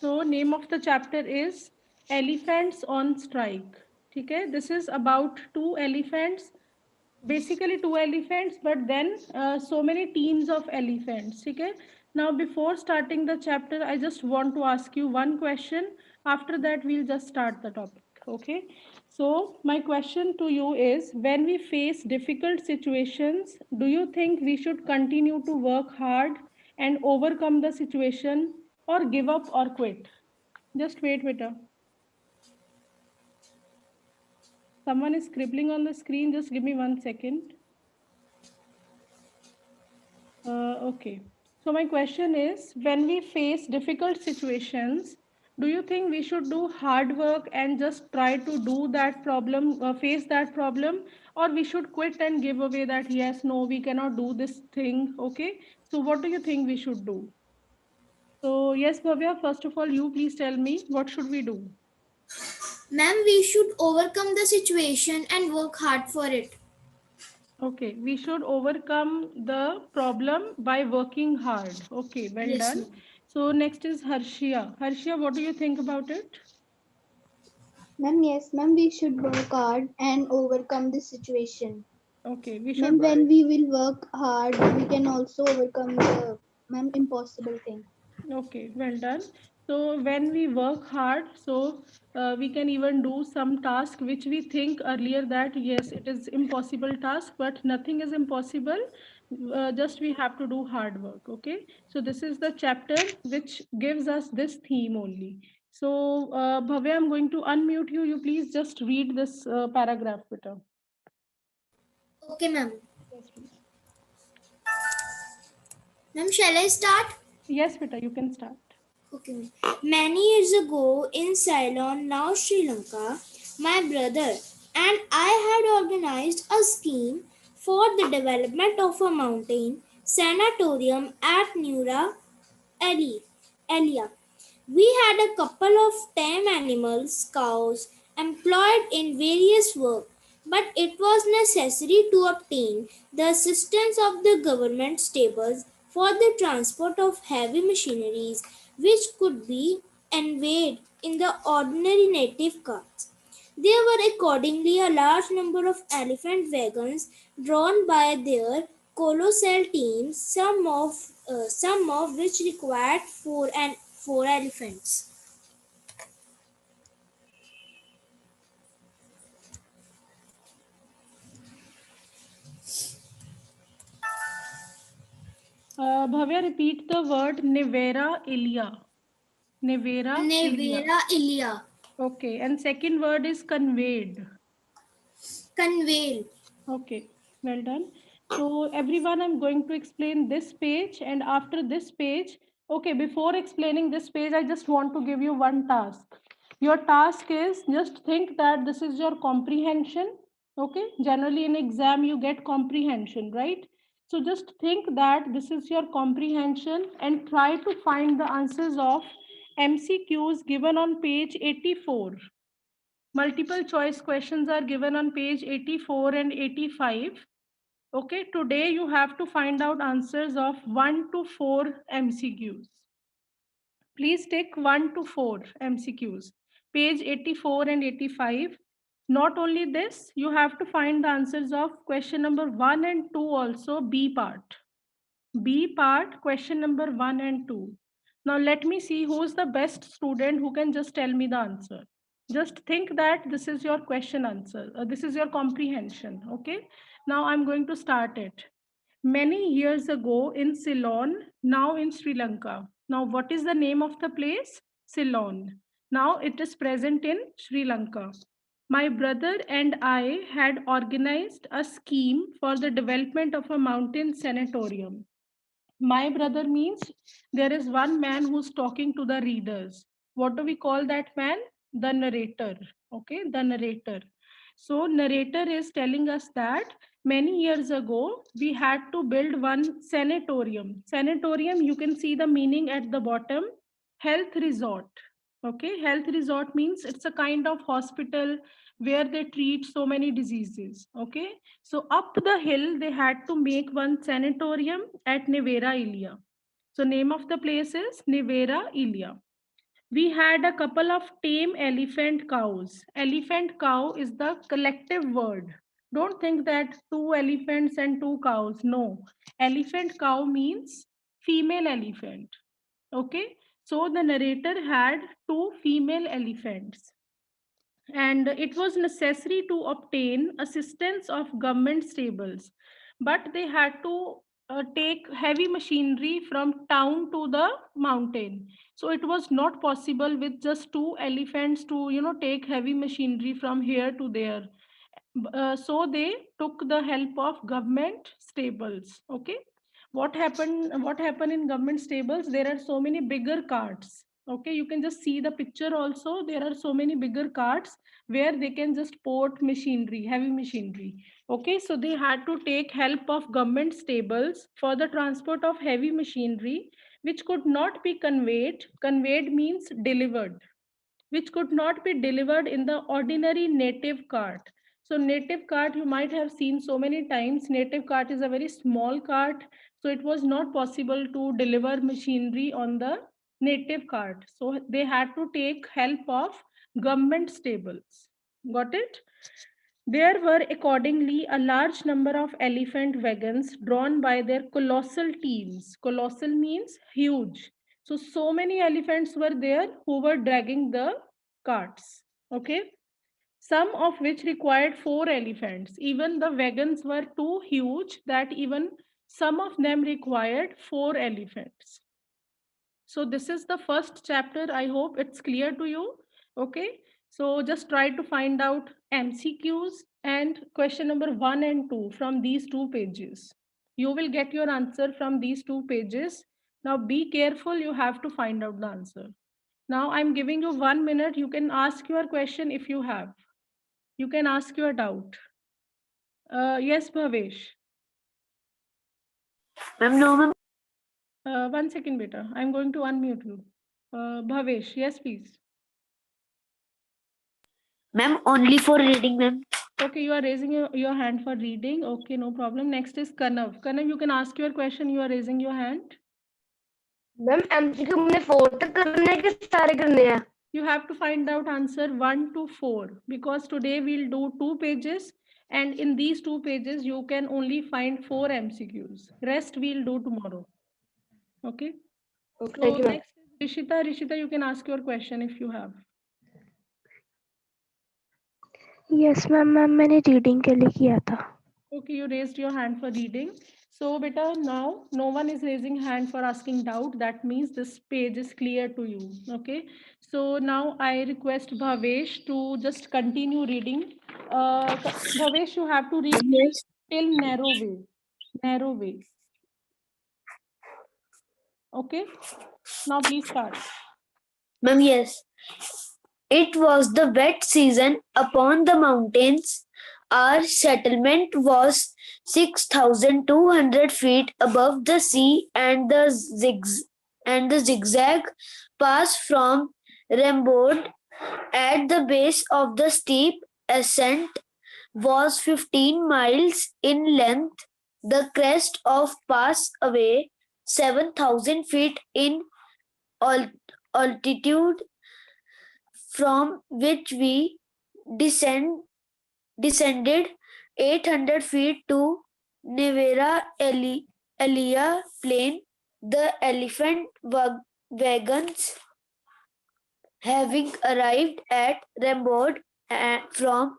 So name of the chapter is Elephants on Strike. Okay, this is about two elephants, basically two elephants, but then so many teams of elephants. Okay, now before starting the chapter, I just want to ask you one question. After that, we'll just start the topic. Okay, so my question to you is, when we face difficult situations, do you think we should continue to work hard and overcome the situation, or give up or quit? Just wait, beta. Someone is scribbling on the screen. Just give me 1 second. Okay. So my question is, when we face difficult situations, do you think we should do hard work and just try to do that problem, face that problem, or we should quit and give away that, yes, no, we cannot do this thing? Okay. So what do you think we should do? So yes, Bhavya, first of all, you please tell me, what should we do? Ma'am, we should overcome the situation and work hard for it. Okay, we should overcome the problem by working hard. Okay, well Yes, done. ma'am. So next is Harshia. Harshia, what do you think about it? Ma'am, yes, ma'am, we should work hard and overcome this situation. Okay, we should Ma'am, when we will work hard, we can also overcome the ma'am impossible thing. Okay, well done. So when we work hard, so we can even do some task which we think earlier that yes, it is impossible task, but nothing is impossible. Just we have to do hard work. Okay. So this is the chapter which gives us this theme only. So Bhavya, I'm going to unmute you. You please just read this paragraph, Peter. Okay, ma'am. Yes, please. Ma'am, shall I start? Yes, Peter, you can start. Okay. Many years ago in Ceylon, now Sri Lanka, my brother and I had organized a scheme for the development of a mountain sanatorium at Nura Elia. We had a couple of tame animals, cows, employed in various work, but it was necessary to obtain the assistance of the government stables for the transport of heavy machineries which could be conveyed in the ordinary native carts. There were accordingly a large number of elephant wagons drawn by their colossal teams, some of which required four elephants. Bhavya, repeat the word Nevera Ilia. Nevera Ilia. Nevera Ilia. Okay, and second word is conveyed. Conveyed. Okay, well done. So everyone, I'm going to explain this page, and after this page, okay, before explaining this page, I just want to give you one task. Your task is just think that this is your comprehension. Okay, generally in exam you get comprehension, right? So just think that this is your comprehension and try to find the answers of MCQs given on page 84. Multiple choice questions are given on page 84 and 85. Okay, today you have to find out answers of 1 to 4 MCQs. Please take 1 to 4 MCQs. Page 84 and 85. Not only this, you have to find the answers of question number 1 and 2 also, B part. B part, question number 1 and 2. Now let me see who is the best student who can just tell me the answer. Just think that this is your question answer. This is your comprehension. Okay. Now I'm going to start it. Many years ago in Ceylon, now in Sri Lanka. Now what is the name of the place? Ceylon. Now it is present in Sri Lanka. My brother and I had organized a scheme for the development of a mountain sanatorium. My brother means there is one man who's talking to the readers. What do we call that man? The narrator. Okay, the narrator. So narrator is telling us that many years ago we had to build one sanatorium. Sanatorium, you can see the meaning at the bottom. Health resort. Okay, health resort means it's a kind of hospital where they treat so many diseases. Okay, so up the hill they had to make one sanatorium at Nevera Ilia. So name of the place is Nevera Ilia. We had a couple of tame elephant cows. Elephant cow is the collective word. Don't think that two elephants and two cows. No. Elephant cow means female elephant. Okay. So the narrator had two female elephants, and it was necessary to obtain assistance of government stables, but they had to take heavy machinery from town to the mountain. So it was not possible with just two elephants to take heavy machinery from here to there. So they took the help of government stables. Okay. What happened in government stables? There are so many bigger carts. Okay, you can just see the picture also. There are so many bigger carts where they can just port machinery, heavy machinery. Okay, so they had to take help of government stables for the transport of heavy machinery, which could not be conveyed. Conveyed means delivered, which could not be delivered in the ordinary native cart. So native cart you might have seen so many times. Native cart is a very small cart, so it was not possible to deliver machinery on the native cart. So they had to take help of government stables. Got it? There were accordingly a large number of elephant wagons drawn by their colossal teams. Colossal means huge. So, so many elephants were there who were dragging the carts. Okay. Some of which required four elephants. Even the wagons were too huge that even some of them required four elephants. So this is the first chapter. I hope it's clear to you. Okay. So just try to find out MCQs and question number 1 and 2 from these two pages. You will get your answer from these two pages. Now be careful. You have to find out the answer. Now I'm giving you 1 minute. You can ask your question if you have. You can ask your doubt. Yes, Bhavesh. Ma'am, no, ma'am. 1 second, beta. I'm going to unmute you. Bhavesh, yes, please. Ma'am, only for reading, ma'am. Okay, you are raising your hand for reading. Okay, no problem. Next is Kanav. Kanav, you can ask your question. You are raising your hand. Ma'am MCQ हमने 4 तक करने हैं कि सारे करने हैं? You have to find out answer 1 to 4 because today we'll do 2 pages, and in these 2 pages you can only find 4 MCQs. Rest we'll do tomorrow. Okay. Okay, So thank you, ma'am. next is Rishita. Rishita, you can ask your question if you have. Yes ma'am ma'am मैंने reading के लिए किया था. Okay, you raised your hand for reading. So, beta, now no one is raising hand for asking doubt. That means this page is clear to you. Okay. So now I request Bhavesh to just continue reading. Bhavesh, you have to read Yes. till narrow way. Narrow way. Okay. Now please start. Ma'am, yes. It was the wet season upon the mountains. Our settlement was 6,200 feet above the sea, and the zigzag pass from Rambod at the base of the steep ascent was 15 miles in length. The crest of pass away 7,000 feet in altitude, from which we descended 800 feet to Nevera Elia plain. The elephant wagons, having arrived at Rambod from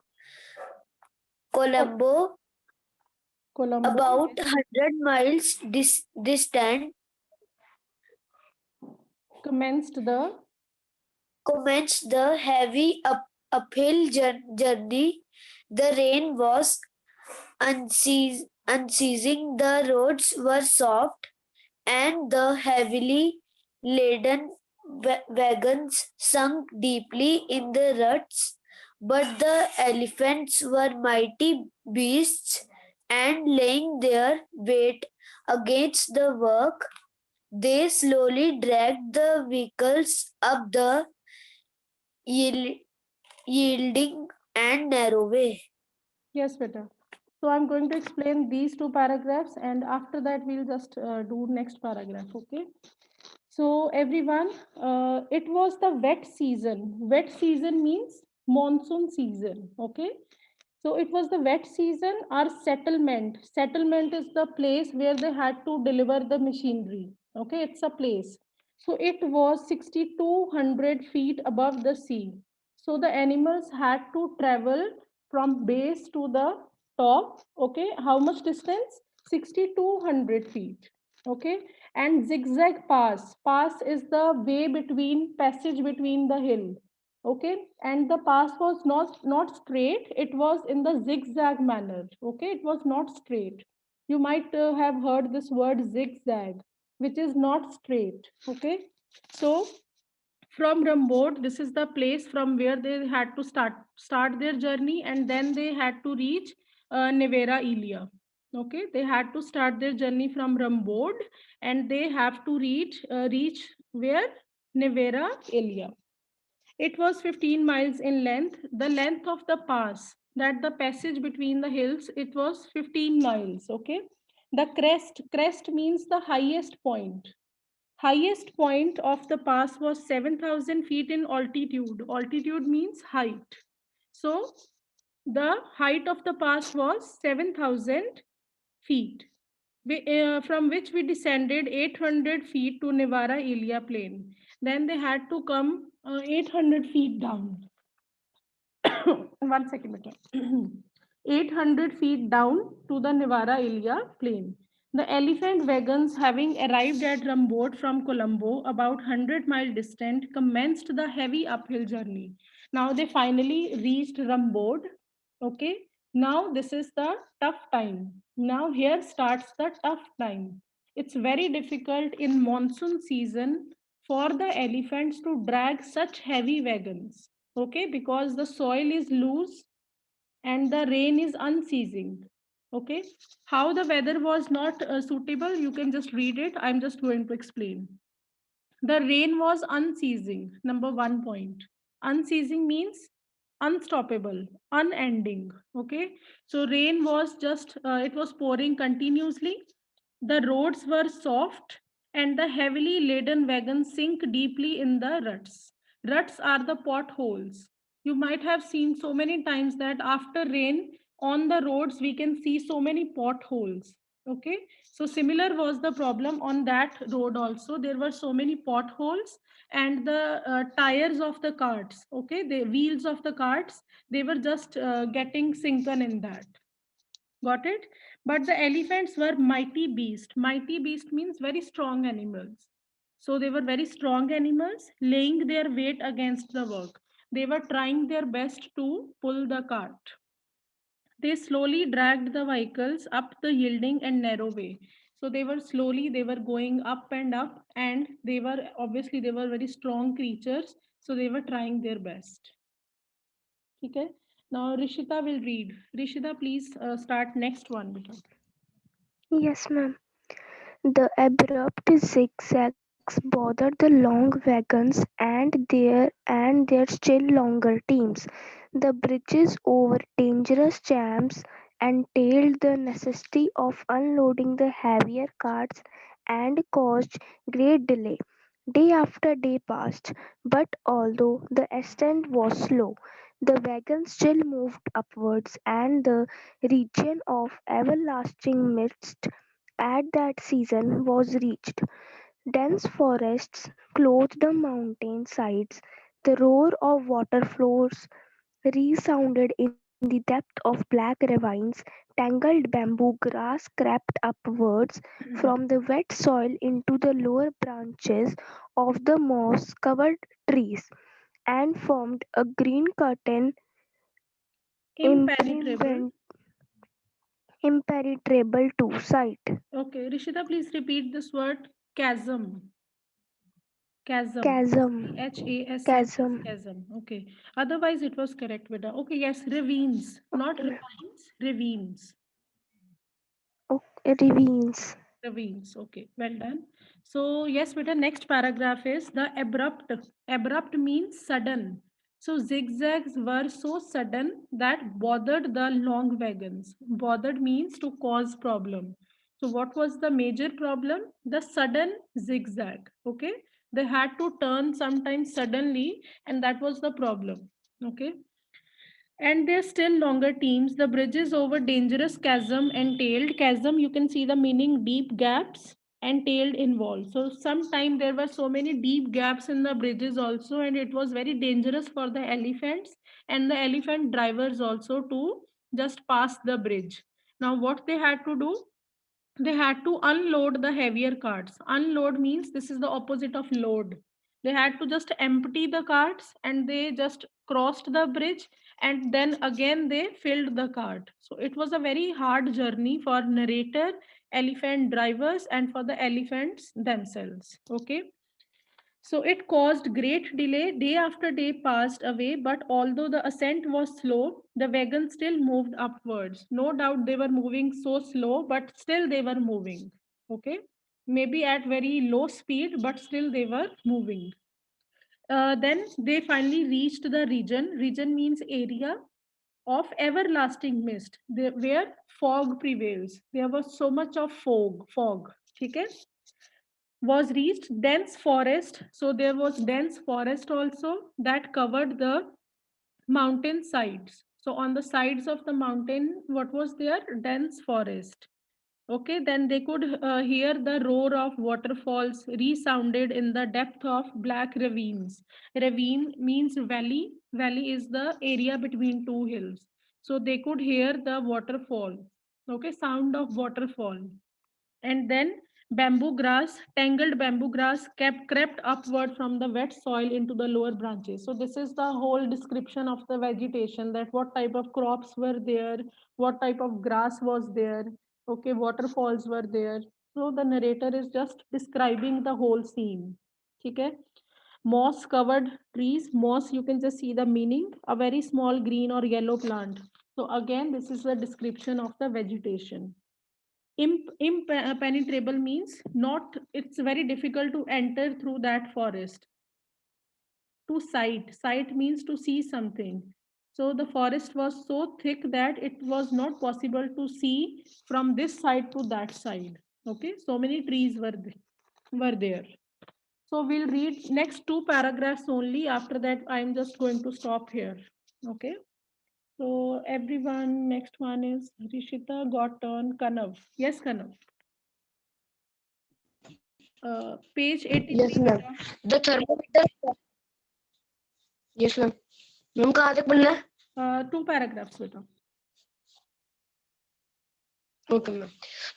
Colombo, Colombo. about 100 miles distant, Commenced the heavy uphill journey. The rain was unceasing, the roads were soft, and the heavily laden wagons sunk deeply in the ruts. But the elephants were mighty beasts, and laying their weight against the work, they slowly dragged the vehicles up the yielding and narrow way. Yes, beta. So I'm going to explain these two paragraphs, and after that we'll just do next paragraph. Okay. So everyone, it was the wet season. Wet season means monsoon season. Okay. So it was the wet season. Our settlement. Settlement is the place where they had to deliver the machinery. Okay, it's a place. So it was 6,200 feet above the sea. So the animals had to travel from base to the top. Okay, how much distance? 6,200 feet. Okay, and zigzag pass. Pass is the way between passage between the hill. Okay, and the pass was not straight. It was in the zigzag manner. Okay, it was not straight. You might have heard this word zigzag, which is not straight. Okay, so from Rambod, this is the place from where they had to start their journey, and then they had to reach Nevera Ilia. Okay, they had to start their journey from Rambod, and they have to reach where? Nevera Ilia. It was 15 miles in length. The length of the pass, that the passage between the hills, it was 15 miles. Okay. The crest means the highest point. Highest point of the pass was 7,000 feet in altitude. Altitude means height. So the height of the pass was 7,000 feet, from which we descended 800 feet to Nevara Ilia plain. Then they had to come 800 feet down. One second, beta. 800 feet down to the Nevara Ilia plain. The elephant wagons, having arrived at Rambod from Colombo, about 100-mile distant, commenced the heavy uphill journey. Now they finally reached Rambod. Okay. Now this is the tough time. Now here starts the tough time. It's very difficult in monsoon season for the elephants to drag such heavy wagons. Okay, because the soil is loose and the rain is unceasing. Okay, how the weather was not suitable, you can just read it. I'm just going to explain. The rain was unceasing. Number one point. Unceasing means unstoppable, unending. Okay. So rain was just, it was pouring continuously. The roads were soft and the heavily laden wagons sink deeply in the ruts. Ruts are the potholes. You might have seen so many times that after rain on the roads, we can see so many potholes. Okay, so similar was the problem on that road also. There were so many potholes, and the tires of the carts, okay, the wheels of the carts, they were just getting sunken in that. Got it? But the elephants were mighty beast. Mighty beast means very strong animals. So they were very strong animals, laying their weight against the work. They were trying their best to pull the cart. They slowly dragged the vehicles up the yielding and narrow way. So they were slowly, they were going up, and they were obviously they were very strong creatures. So they were trying their best. Okay. Now Rishita will read. Rishita, please start next one. Beta. Yes, ma'am. The abrupt zigzags bothered the long wagons and their still longer teams. The bridges over dangerous jams entailed the necessity of unloading the heavier carts and caused great delay. Day after day passed, but although the ascent was slow, the wagon still moved upwards, and the region of everlasting mist at that season was reached. Dense forests clothed the mountain sides. The roar of waterfalls resounded in the depth of black ravines. Tangled bamboo grass crept upwards from the wet soil into the lower branches of the moss covered trees and formed a green curtain Impenetrable. impenetrable to sight. Okay, Rishita, please repeat this word chasm. Chasm. Chasm, Chasm. chasm, Chasm. Okay. Otherwise, it was correct, Beta. Okay, yes, ravines, not okay, ravines, ravines. okay, ravines. Ravines. Okay, well done. So, yes, Beta, next paragraph is the abrupt. Abrupt means sudden. So, zigzags were so sudden that bothered the long wagons. Bothered means to cause problem. So what was the major problem? The sudden zigzag. Okay, they had to turn sometimes suddenly, and that was the problem. Okay, and they're still longer teams. The bridges over dangerous chasm and tailed. Chasm, you can see the meaning deep gaps, and tailed involved. So sometime there were so many deep gaps in the bridges also, and it was very dangerous for the elephants and the elephant drivers also to just pass the bridge. Now what they had to do? They had to unload the heavier carts. Unload means this is the opposite of load. They had to just empty the carts and they just crossed the bridge, and then again they filled the cart. So it was a very hard journey for narrator, elephant drivers, and for the elephants themselves. Okay. So it caused great delay. Day after day passed away, but although the ascent was slow, the wagon still moved upwards. No doubt they were moving so slow, but still they were moving. Okay, maybe at very low speed, but still they were moving. Then they finally reached the region. Region means area of everlasting mist, where fog prevails. There was so much of fog. Okay, was reached dense forest. So there was dense forest also that covered the mountain sides. So on the sides of the mountain, what was there? Dense forest. Okay, then they could hear the roar of waterfalls resounded in the depth of black ravines. Ravine means valley. Valley is the area between two hills. So they could hear the waterfall. Okay, sound of waterfall. And then bamboo grass, tangled bamboo grass, kept crept upward from the wet soil into the lower branches. So this is the whole description of the vegetation, that what type of crops were there, what type of grass was there. Okay, waterfalls were there. So the narrator is just describing the whole scene. Okay, moss covered trees. Moss, you can just see the meaning, a very small green or yellow plant. So again, this is the description of the vegetation. Impenetrable means not, it's very difficult to enter through that forest. To sight means to see something. So the forest was so thick that it was not possible to see from this side to that side. Okay, so many trees were there. So we'll read next two paragraphs only. After that, I'm just going to stop here. Okay, so everyone, next one is Rishita, got on Kanav. Yes, Kanav. Page Yes, 83 ma'am. beta. The thermometer. Yes, ma'am. Ma'am कहाँ तक पढ़ना है? Two paragraphs beta. Okay, ma'am.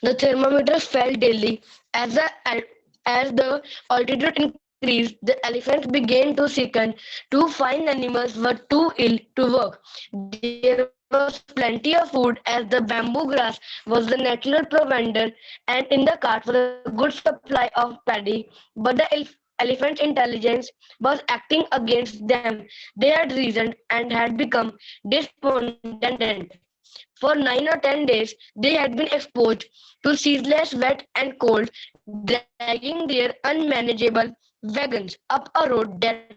The thermometer fell daily as the altitude increased. The elephants began to sicken. To find animals were too ill to work. There was plenty of food as the bamboo grass was the natural provender, and in the cart was a good supply of paddy. But the elephant's intelligence was acting against them. They had reasoned and had become despondent. For 9 or 10 days, they had been exposed to ceaseless wet and cold, dragging their unmanageable wagons up a road that,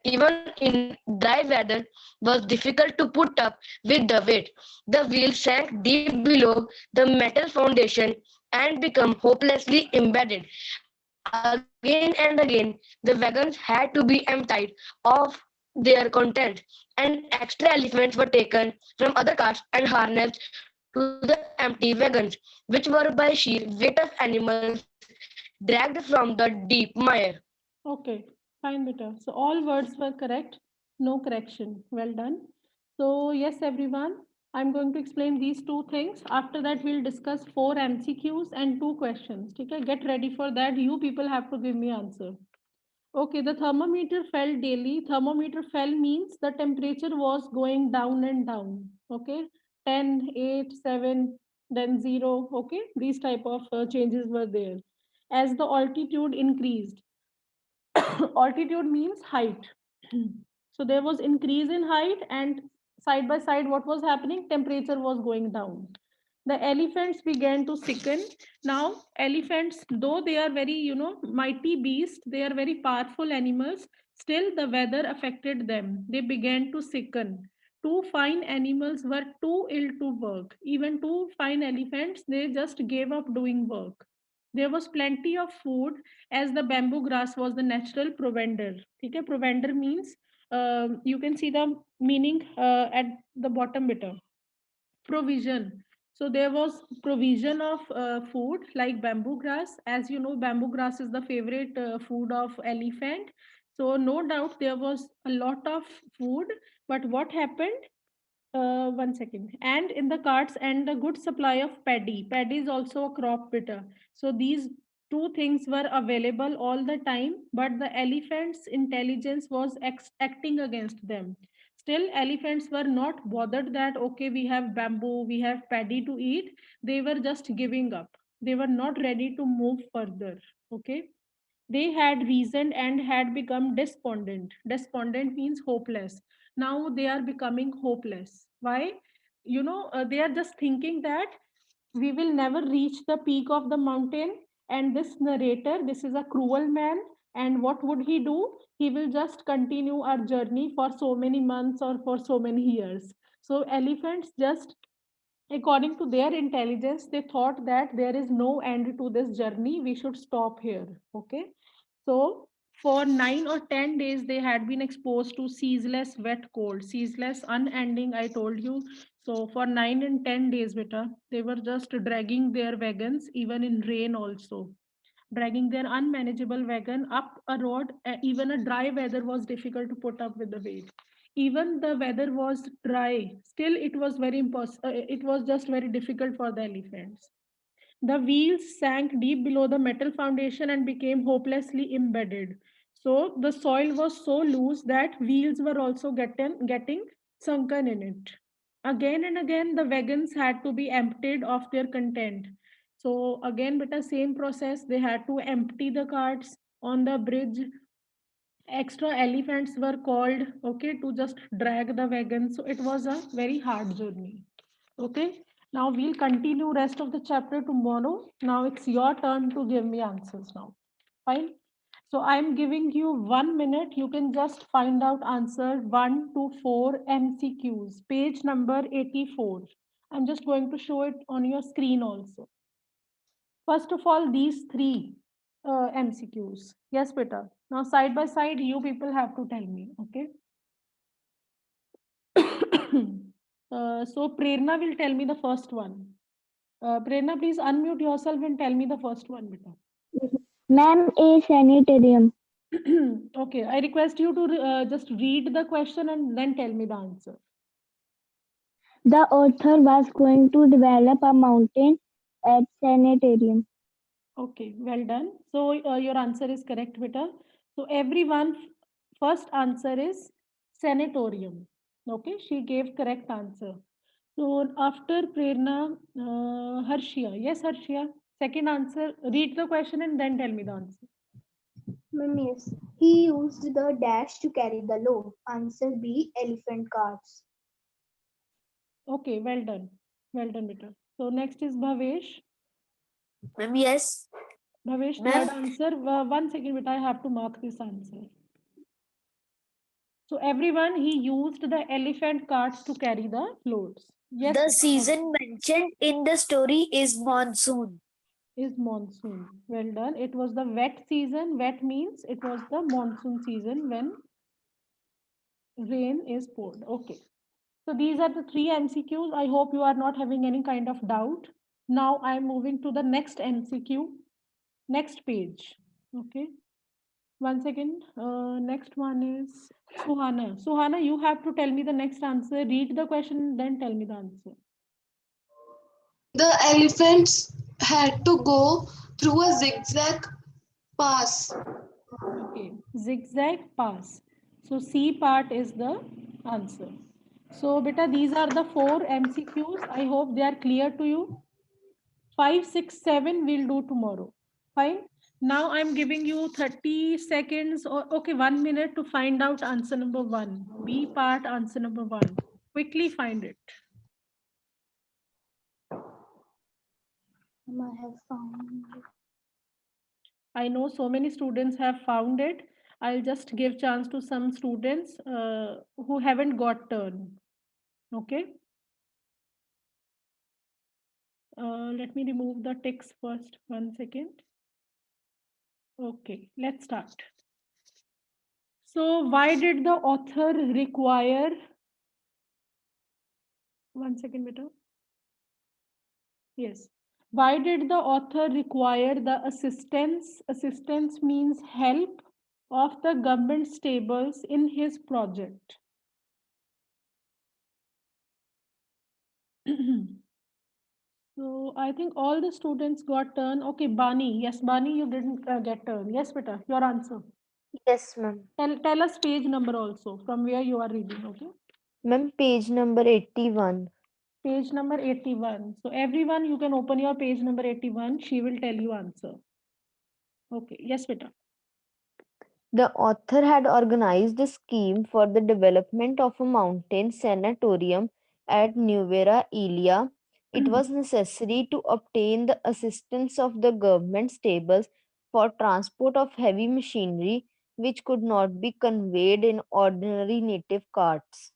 even in dry weather, was difficult to put up with the weight. The wheels sank deep below the metal foundation and became hopelessly embedded. Again and again, the wagons had to be emptied of their contents, and extra elephants were taken from other carts and harnessed to the empty wagons, which were by sheer weight of animals dragged from the deep mire. Okay, fine beta. So all words were correct, no correction. Well done. So yes, everyone, I'm going to explain these two things. After that, we'll discuss four MCQs and two questions. Okay, get ready for that. You people have to give me answer. Okay, the thermometer fell daily. Thermometer fell means the temperature was going down and down. Okay, 10, 8, 7, then 0. Okay, these type of changes were there. As the altitude increased, altitude means height. So there was increase in height, and side by side, what was happening? Temperature was going down. The elephants began to sicken. Now elephants, though they are very, mighty beasts, they are very powerful animals, still the weather affected them. They began to sicken. Two fine animals were too ill to work. Even two fine elephants, they just gave up doing work. There was plenty of food as the bamboo grass was the natural provender. Okay, provender means you can see the meaning at the bottom bit. Provision. So there was provision of food like bamboo grass. As you know, bamboo grass is the favorite food of elephant. So no doubt there was a lot of food. But what happened? One second. And in the carts and a good supply of paddy. Paddy is also a crop bitter. So these two things were available all the time, but the elephant's intelligence was acting against them. Still, elephants were not bothered that, okay, we have bamboo, we have paddy to eat. They were just giving up. They were not ready to move further. Okay. They had reasoned and had become despondent. Despondent means hopeless. Now they are becoming hopeless. Why? They are just thinking that we will never reach the peak of the mountain. And this narrator, this is a cruel man. And what would he do? He will just continue our journey for so many months or for so many years. So elephants just, according to their intelligence, they thought that there is no end to this journey. We should stop here. Okay. So for 9 or 10 days, they had been exposed to ceaseless wet cold, ceaseless, unending, I told you. So for 9 and 10 days, beta, they were just dragging their wagons, even in rain also. Dragging their unmanageable wagon up a road, even a dry weather was difficult to put up with the weight. Even the weather was dry, still it was it was just very difficult for the elephants. The wheels sank deep below the metal foundation and became hopelessly embedded. So the soil was so loose that wheels were also getting sunken in it. Again and again, the wagons had to be emptied of their content. So again, with the same process, they had to empty the carts on the bridge. Extra elephants were called, okay, to just drag the wagon. So it was a very hard journey. Okay, now we'll continue rest of the chapter tomorrow. Now it's your turn to give me answers now. Fine. So I'm giving you 1 minute. You can just find out answer 1 to 4 MCQs. Page number 84. I'm just going to show it on your screen also. First of all, these three MCQs. Yes, beta. Now side by side, you people have to tell me. Okay. So Prerna will tell me the first one. Prerna, please unmute yourself and tell me the first one, beta. Ma'am, a sanitarium. Okay, I request you to just read the question and then tell me the answer. The author was going to develop a mountain at sanitarium. Okay, well done. So your answer is correct, beta. So everyone, first answer is sanatorium. Okay, she gave correct answer. So after Prerna, Harshia. Yes, Harshia. Second answer. Read the question and then tell me the answer. Ma'am, yes. He used the dash to carry the load. Answer B, elephant carts. Okay, well done. Well done, beta. So next is Bhavesh. Ma'am, yes. Bhavesh, third Ma'am, answer. 1 second, beta. I have to mark this answer. So everyone, he used the elephant carts to carry the loads. Yes, the beta. season mentioned in the story is monsoon. Is monsoon. Well done. It was the wet season. Wet means it was the monsoon season when rain is poured. Okay. So these are the three MCQs. I hope you are not having any kind of doubt. Now I am moving to the next MCQ, next page. Okay. 1 second. Next one is Suhana. Suhana, you have to tell me the next answer. Read the question, then tell me the answer. The elephants had to go through a zigzag pass. Okay. Zigzag pass. So C part is the answer. So beta, these are the four MCQs. I hope they are clear to you. 5, 6, 7 we'll do tomorrow. Fine. Now I'm giving you 30 seconds or okay, 1 minute to find out answer number one. B part, answer number one. Quickly find it. Ma'am, I have found it. I know so many students have found it. I'll just give chance to some students who haven't got turn. Okay. Let me remove the text first. 1 second. Okay, let's start. So, why did the author require? 1 second, beta. Yes. Why did the author require the assistance? Assistance means help of the government stables in his project. So I think all the students got turn. Okay, Bani. Yes, Bani, you didn't get turn. Yes, beta, your answer. Yes, ma'am. Tell us page number also from where you are reading. Okay. Ma'am, page number 81. Page number 81. So everyone, you can open your page number 81. She will tell you answer. Okay. Yes, beta. The author had organized a scheme for the development of a mountain sanatorium at Nuvera, Ilia. It was necessary to obtain the assistance of the government stables for transport of heavy machinery which could not be conveyed in ordinary native carts.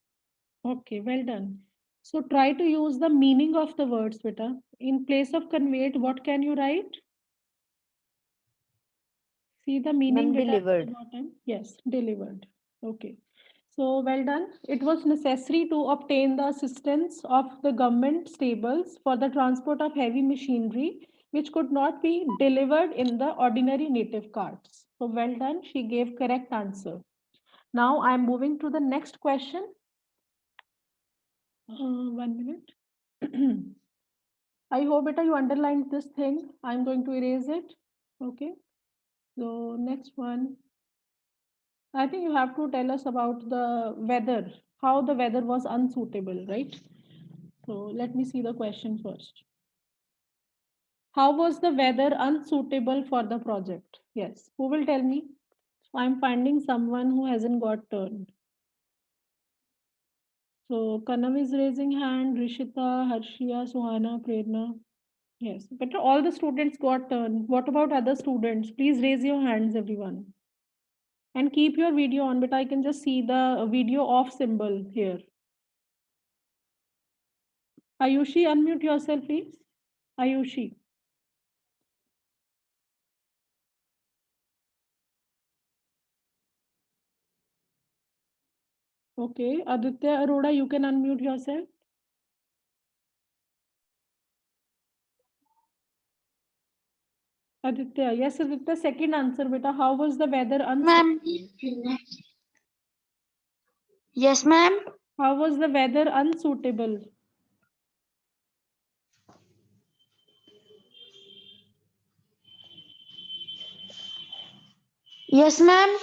Okay, well done. So try to use the meaning of the words, beta. In place of conveyed, what can you write? See the meaning, Ma'am, beta, at the delivered. bottom. Yes, delivered. Okay. So well done. It was necessary to obtain the assistance of the government stables for the transport of heavy machinery, which could not be delivered in the ordinary native carts. So well done. She gave correct answer. Now I'm moving to the next question. 1 minute. I hope beta you underlined this thing. I'm going to erase it. Okay. So next one. I think you have to tell us about the weather, how the weather was unsuitable, right? So let me see the question first. How was the weather unsuitable for the project? Yes. Who will tell me? I'm finding someone who hasn't got turned. So Kanav is raising hand, Rishita, Harshia, Suhana, Prerna. Yes, but all the students got turn. What about other students? Please raise your hands, everyone. And keep your video on, but I can just see the video off symbol here. Ayushi, unmute yourself, please. Ayushi. Okay. Aditya Arora, you can unmute yourself. Aditya. Yes, Aditya, second answer, beta. How was the weather Ma'am. unsuitable? Yes, ma'am. How was the weather unsuitable? Yes, ma'am.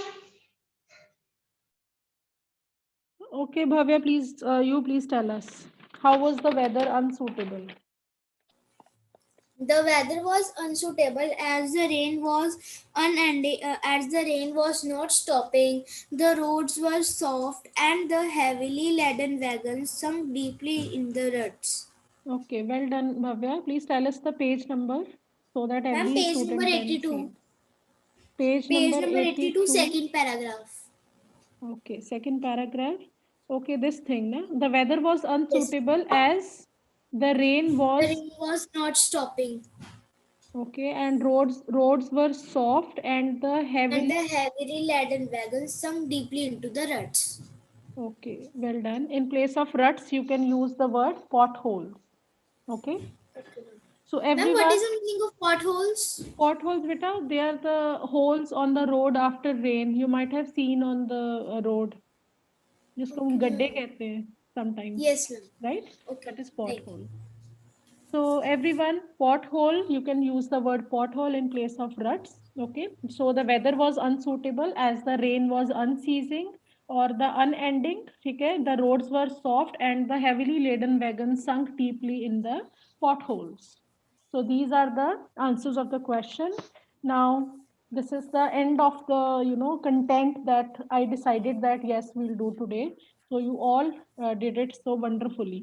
Okay, Bhavya, please, you please tell us. How was the weather unsuitable? The weather was unsuitable as the rain was unending, as the rain was not stopping. The roads were soft and the heavily laden wagons sunk deeply in the ruts. Okay, well done, Bhavya. Please tell us the page number so that Ma'am, every page number student can 82. see. Page Page number number 82, 82. second paragraph. Okay, second paragraph. Okay, this thing, na? The weather was Yes. unsuitable as the rain The was rain was not stopping okay, and roads were soft and the and heavily the heavily laden wagons sunk deeply into the ruts. okay, well done. In place of ruts, you can use the word potholes. Okay, so Ma'am, what everyone is the meaning of potholes? potholes, beta, they are the holes on the road after rain. You might have seen on the road. जिसको हम गड्ढे Okay. कहते हैं sometimes, Yes, ma'am. right? Okay. That is Right. pothole. So everyone, pothole, you can use the word pothole in place of ruts. Okay. So the weather was unsuitable as the rain was unceasing or the unending. Okay. The roads were soft and the heavily laden wagons sunk deeply in the potholes. So these are the answers of the question. Now this is the end of the content that I decided that yes we'll do today. So you all did it so wonderfully.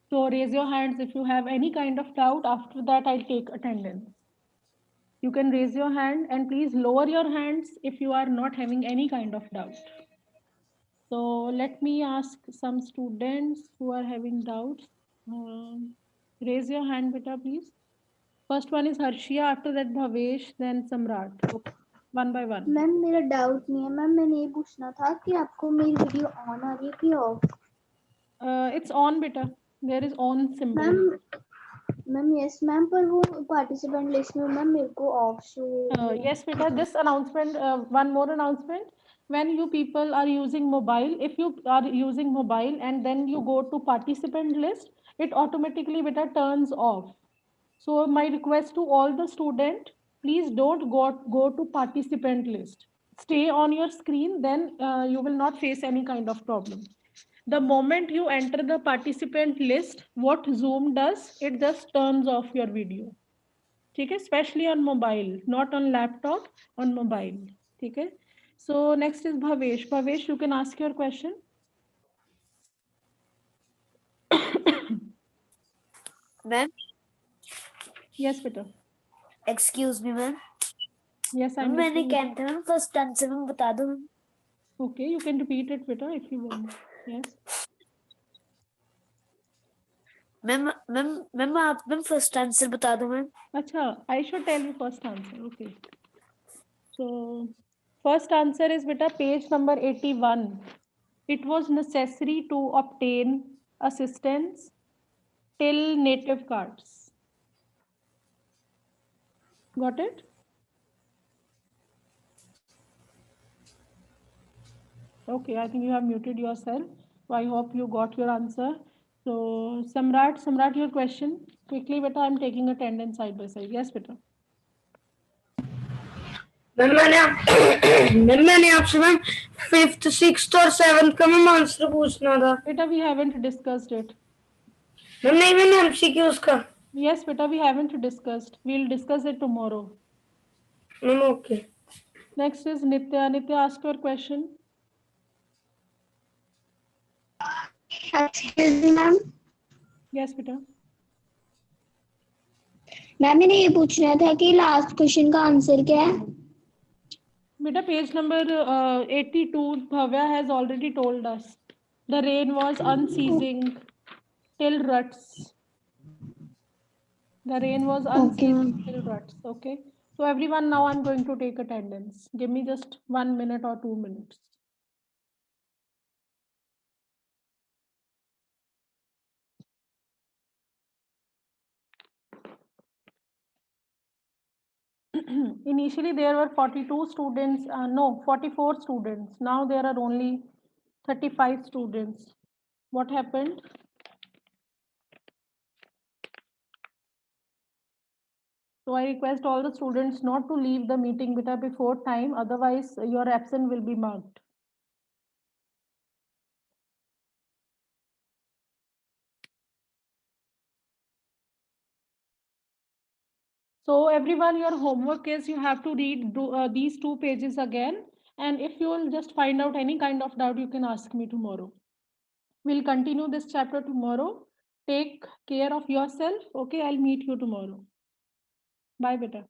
So raise your hands if you have any kind of doubt. After that, I'll take attendance. You can raise your hand and please lower your hands if you are not having any kind of doubt. So let me ask some students who are having doubts. Raise your hand, beta, please. First one is Harshia, after that Bhavesh, then Samrat. Okay. One by one. Ma'am मेरा doubt नहीं है ma'am, मैंने ये पूछना था कि आपको मेरी वीडियो ऑन आ रही है कि of? It's on, beta. There is on symbol. Ma'am ma'am yes ma'am, पर वो पार्टिसिपेंट लिस्ट में मैम मेरे को of show. Yes, beta. This announcement, one more announcement. When you people are using mobile, if you are using mobile and then you go to participant list, it automatically beta turns off. So my request to all the student, please don't go to participant list. Stay on your screen, then you will not face any kind of problem. The moment you enter the participant list, what Zoom does, it just turns off your video. ठीक है, especially on mobile, not on laptop, on mobile. ठीक है. So next is Bhavesh. Bhavesh, you can ask your question. Ma'am Yes, beta. Excuse me ma'am, Yes, I'm मैंने listening. कहना था ma'am first answer में बता दो ma'am. Okay, you can repeat it, beta, if you want. Yes. Ma'am ma'am ma'am आप ma'am first answer बता दो ma'am. Acha, I should tell you first answer. Okay. So first answer is beta page number 81. It was necessary to obtain assistance till native cards. Got it? Okay, I think you have muted yourself. So I hope you got your answer. So Samrat, your question. Quickly, beta, I'm taking attendance side by side. Yes, beta. मैंने आपसे ma'am 5th 6th और 7th का ma'am answer पूछना था. Beta, we haven't discussed it. Ma'am नहीं, मैंने MCQs का. Yes, beta, we haven't discussed. We'll discuss it tomorrow. Ma'am okay. Next is Nitya. Nitya, ask your question. Excuse me ma'am, Yes, beta. Ma'am मैंने ये पूछना था कि last question का answer क्या है? Beta, page number 82, Bhavya has already told us. The rain was unceasing till ruts. The rain was unceasing till ruts. Okay. So everyone, now I'm going to take attendance. Give me just 1 minute or 2 minutes. Initially there were 42 students, no, 44 students. Now there are only 35 students. What happened? So I request all the students not to leave the meeting before time, otherwise your absence will be marked. So everyone, your homework is you have to read these 2 pages again. And if you will just find out any kind of doubt, you can ask me tomorrow. We'll continue this chapter tomorrow. Take care of yourself. Okay, I'll meet you tomorrow. Bye, beta.